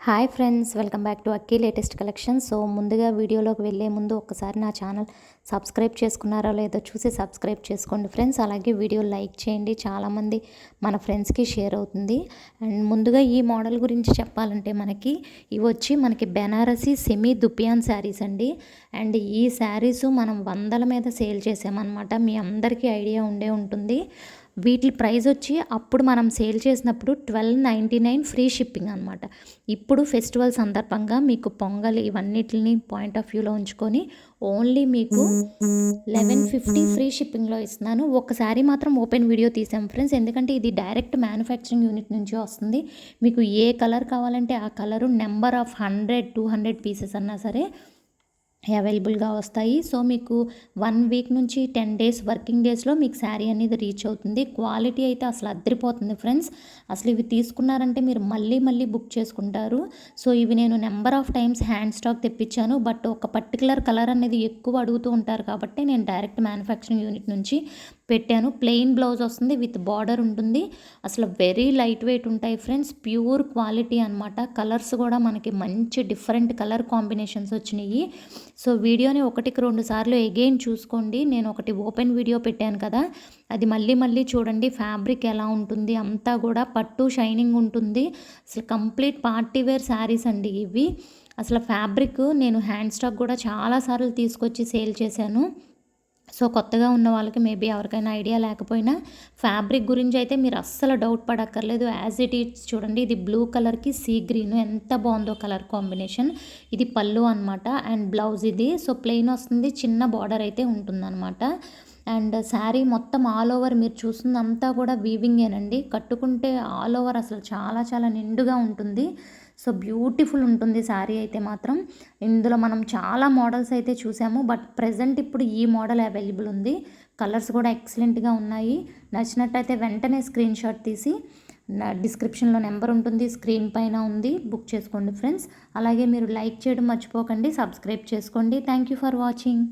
Hi friends, welcome back to అక్కీ latest collection. So ముందుగా వీడియోలోకి వెళ్ళే ముందు ఒక్కసారి నా ఛానల్ సబ్స్క్రైబ్ చేసుకున్నారో లేదో చూసి సబ్స్క్రైబ్ చేసుకోండి ఫ్రెండ్స్. అలాగే వీడియో లైక్ చేయండి, చాలామంది మన ఫ్రెండ్స్కి షేర్ అవుతుంది. అండ్ ముందుగా ఈ మోడల్ గురించి చెప్పాలంటే మనకి బెనారసీ సెమీ దుపియాన్ శారీస్ అండి. అండ్ ఈ శారీస్ మనం వందల మీద సేల్ చేసామన్నమాట. మీ అందరికీ ఐడియా ఉండే ఉంటుంది. వీటి ప్రైస్ వచ్చి అప్పుడు మనం సేల్ చేసినప్పుడు 1299 ఫ్రీ షిప్పింగ్ అనమాట. ఇప్పుడు ఫెస్టివల్ సందర్భంగా మీకు పొంగల్ ఇవన్నిటిని పాయింట్ ఆఫ్ వ్యూలో ఉంచుకొని ఓన్లీ మీకు 1150 ఫ్రీ షిప్పింగ్లో ఇస్తున్నాను. ఒకసారి మాత్రం ఓపెన్ వీడియో తీసాం ఫ్రెండ్స్, ఎందుకంటే ఇది డైరెక్ట్ మ్యానుఫ్యాక్చరింగ్ యూనిట్ నుంచి వస్తుంది. మీకు ఏ కలర్ కావాలంటే ఆ కలరు నెంబర్ ఆఫ్ 100-200 పీసెస్ అన్నా సరే అవైలబుల్గా వస్తాయి. సో మీకు 1 వీక్ నుంచి 10 డేస్ వర్కింగ్ డేస్లో మీకు శారీ అనేది రీచ్ అవుతుంది. క్వాలిటీ అయితే అసలు అద్దరిపోతుంది ఫ్రెండ్స్. అసలు ఇవి తీసుకున్నారంటే మీరు మళ్ళీ మళ్ళీ బుక్ చేసుకుంటారు. సో ఇవి నేను number of times hand stock తెప్పించాను. బట్ ఒక పర్టికులర్ కలర్ అనేది ఎక్కువ అడుగుతూ ఉంటారు కాబట్టి నేను డైరెక్ట్ మ్యానుఫ్యాక్చరింగ్ యూనిట్ నుంచి పెట్టాను. ప్లెయిన్ బ్లౌజ్ వస్తుంది, విత్ బార్డర్ ఉంటుంది. అసలు వెరీ లైట్ వెయిట్ ఉంటాయి ఫ్రెండ్స్, ప్యూర్ క్వాలిటీ అనమాట. కలర్స్ కూడా మనకి మంచి డిఫరెంట్ కలర్ కాంబినేషన్స్ వచ్చినాయి. సో వీడియోని 1-2 సార్లు అగైన్ చూసుకోండి. నేను ఒకటి ఓపెన్ వీడియో పెట్టాను కదా, అది మళ్ళీ మళ్ళీ చూడండి. ఫ్యాబ్రిక్ ఎలా ఉంటుంది, అంతా కూడా పట్టు షైనింగ్ ఉంటుంది. అసలు కంప్లీట్ పార్టీ వేర్ శారీస్ అండి ఇవి. అసలు ఫ్యాబ్రిక్ నేను హ్యాండ్ స్టాక్ కూడా చాలాసార్లు తీసుకొచ్చి సేల్ చేశాను. సో కొత్తగా ఉన్న వాళ్ళకి మేబీ ఎవరికైనా ఐడియా లేకపోయినా ఫ్యాబ్రిక్ గురించి అయితే మీరు అస్సలు డౌట్ పడక్కర్లేదు. యాజ్ ఇట్ ఈజ్ చూడండి, ఇది బ్లూ కలర్కి సీ గ్రీన్ ఎంత బాగుందో కలర్ కాంబినేషన్. ఇది పళ్ళు అనమాట అండ్ బ్లౌజ్ ఇది. సో ప్లెయిన్ వస్తుంది, చిన్న బార్డర్ అయితే ఉంటుందన్నమాట. అండ్ శారీ మొత్తం ఆల్ ఓవర్ మీరు చూస్తుందంతా కూడా వీవింగేనండి. కట్టుకుంటే ఆల్ ఓవర్ అసలు చాలా చాలా నిండుగా ఉంటుంది. సో బ్యూటిఫుల్ ఉంటుంది శారీ అయితే మాత్రం. ఇందులో మనం చాలా మోడల్స్ అయితే చూసాము, బట్ ప్రజెంట్ ఇప్పుడు ఈ మోడల్ అవైలబుల్ ఉంది. కలర్స్ కూడా ఎక్సలెంట్గా ఉన్నాయి. నచ్చినట్టయితే వెంటనే స్క్రీన్ షాట్ తీసి డిస్క్రిప్షన్లో నెంబర్ ఉంటుంది, స్క్రీన్ పైన ఉంది, బుక్ చేసుకోండి ఫ్రెండ్స్. అలాగే మీరు లైక్ చేయడం మర్చిపోకండి, సబ్స్క్రైబ్ చేసుకోండి. Thank you for watching.